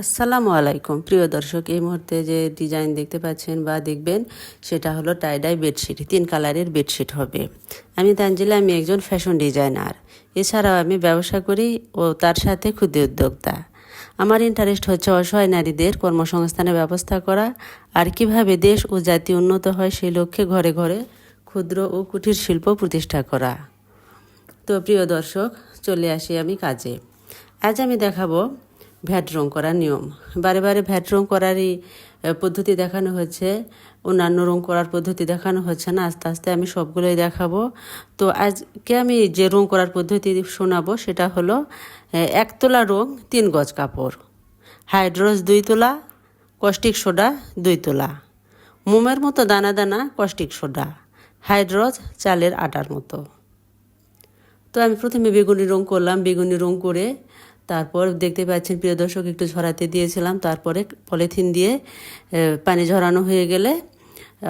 আসসালামু আলাইকুম প্রিয় দর্শক, এই মুহূর্তে যে ডিজাইন দেখতে পাচ্ছেন বা দেখবেন সেটা হলো টাইডাই বেডশিট। 3 কালারের বেডশিট হবে। আমি তানজিলা, আমি একজন ফ্যাশন ডিজাইনার। এছাড়াও আমি ব্যবসা করি ও তার সাথে ক্ষুদ্র উদ্যোক্তা। আমার ইন্টারেস্ট হচ্ছে অসহায় নারীদের কর্মসংস্থানের ব্যবস্থা করা আর কিভাবে দেশ ও জাতি উন্নত হয় সেই লক্ষ্যে ঘরে ঘরে ক্ষুদ্র ও কুটির শিল্প প্রতিষ্ঠা করা। তো প্রিয় দর্শক, চলে আসি আমি কাজে। আজ আমি দেখাবো ভ্যাট রং করার নিয়ম। বারে বারে ভ্যাট রং করারই পদ্ধতি দেখানো হচ্ছে, অন্যান্য রং করার পদ্ধতি দেখানো হচ্ছে না। আস্তে আস্তে আমি সবগুলোই দেখাবো। তো আজকে আমি যে রং করার পদ্ধতি শোনাবো সেটা হলো 1 তোলা রং 3 গজ কাপড়, হাইড্রোস 2 তোলা, কস্টিক সোডা 2 তোলা, মোমের মতো দানা দানা কস্টিক সোডা, হাইড্রোস চালের আটার মতো। তো আমি প্রথমে বেগুনি রং করলাম। বেগুনি রং করে তারপর দেখতে পাচ্ছেন প্রিয় দর্শক, একটু ঝরাতে দিয়েছিলাম। তারপরে পলিথিন দিয়ে পানি ঝরানো হয়ে গেলে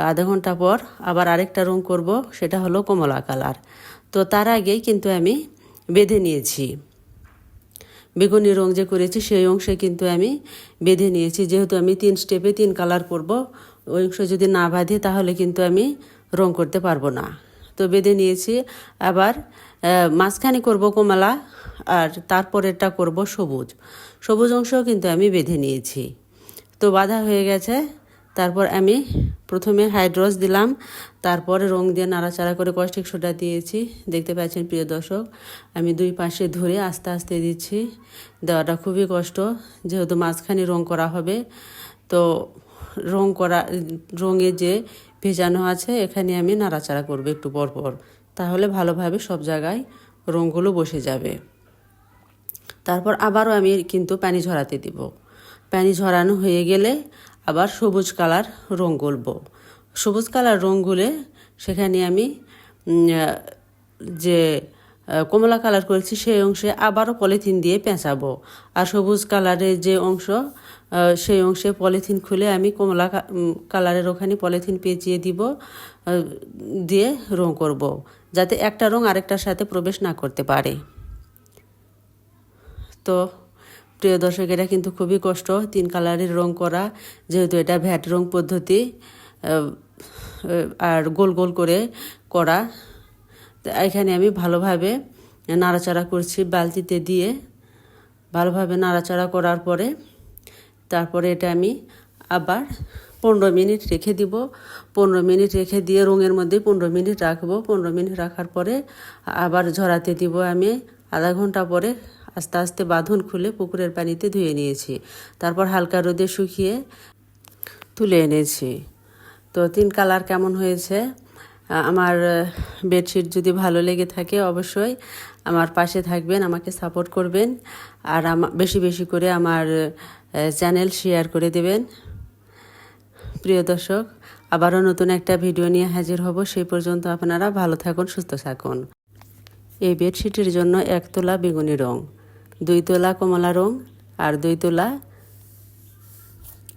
আধা ঘন্টা পর আবার আরেকটা রং করব, সেটা হলো কমলা কালার। তো তার আগেই কিন্তু আমি বেঁধে নিয়েছি। বেগুনি রং যে করেছি সেই অংশে কিন্তু আমি বেঁধে নিয়েছি। যেহেতু আমি 3 স্টেপে 3 কালার করব, ওই অংশ যদি না বাঁধি তাহলে কিন্তু আমি রং করতে পারবো না। তো বেঁধে নিয়েছি। আবার মাঝখানে করব কমলা, আর তারপরেরটা করব সবুজ। সবুজ অংশও কিন্তু আমি বেঁধে নিয়েছি। তো বাঁধা হয়ে গেছে। তারপর আমি প্রথমে হাইড্রোস দিলাম, তারপরে রং দিয়ে নাড়াচাড়া করে কস্টিক সোডা দিয়েছি। দেখতে পাচ্ছেন প্রিয় দর্শক, আমি 2 পাশে ধরে আস্তে আস্তে দিচ্ছি। দেওয়াটা খুবই কষ্ট, যেহেতু মাঝখানে রং করা হবে। তো রঙে যে ভেজানো আছে এখানে আমি নাড়াচাড়া করব একটু পর পর, তাহলে ভালোভাবে সব জায়গায় রঙগুলো বসে যাবে। তারপর আবারও আমি কিন্তু পানি ঝরাতে দিব। পানি ঝরানো হয়ে গেলে আবার সবুজ কালার রং গুলব। সবুজ কালার রং গুলে সেখানে আমি যে কমলা কালার করেছি সেই অংশে আবারও পলিথিন দিয়ে পেঁচাবো। আর সবুজ কালারের যে অংশ সেই অংশে পলিথিন খুলে আমি কমলা কালারের ওখানে পলিথিন পেঁচিয়ে দিব, দিয়ে রং করব, যাতে একটা রং আরেকটার সাথে প্রবেশ না করতে পারে। তো প্রিয় দর্শক, এটা কিন্তু খুবই কষ্ট 3 কালারের রং করা, যেহেতু এটা ভ্যাট রং পদ্ধতি আর গোল গোল করে করা। তো এখানে আমি ভালোভাবে নাড়াচাড়া করছি বালতিতে দিয়ে। ভালোভাবে নাড়াচাড়া করার পরে তারপরে এটা আমি আবার 15 মিনিট রেখে দিব। 15 মিনিট রেখে দিয়ে রঙের মধ্যে 15 মিনিট রাখবো। 15 মিনিট রাখার পরে আবার ঝরাতে দিব আমি। আধা ঘন্টা পরে আস্তে আস্তে বাঁধন খুলে পুকুরের পানিতে ধুয়ে নিয়েছি। তারপর হালকা রোদে শুকিয়ে তুলে এনেছি। তো 3 কালার কেমন হয়েছে? আমার বেডশিট যদি ভালো লেগে থাকে অবশ্যই আমার পাশে থাকবেন, আমাকে সাপোর্ট করবেন, আর বেশি বেশি করে আমার চ্যানেল শেয়ার করে দেবেন। প্রিয় দর্শক, আবারও নতুন একটা ভিডিও নিয়ে হাজির হব। সেই পর্যন্ত আপনারা ভালো থাকুন, সুস্থ থাকুন। এই বেডশিটের জন্য 1 তোলা বেগুনি রং, 2 তোলা কমলা রং আর 2 তোলা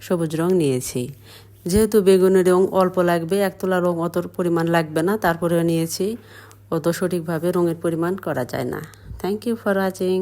সবুজ রং নিয়েছি। যেহেতু বেগুনি রং অল্প লাগবে, 1 তোলা রং অত পরিমাণ লাগবে না, তারপরেও নিয়েছি। অত সঠিকভাবে রঙের পরিমাণ করা যায় না। Thank you for watching.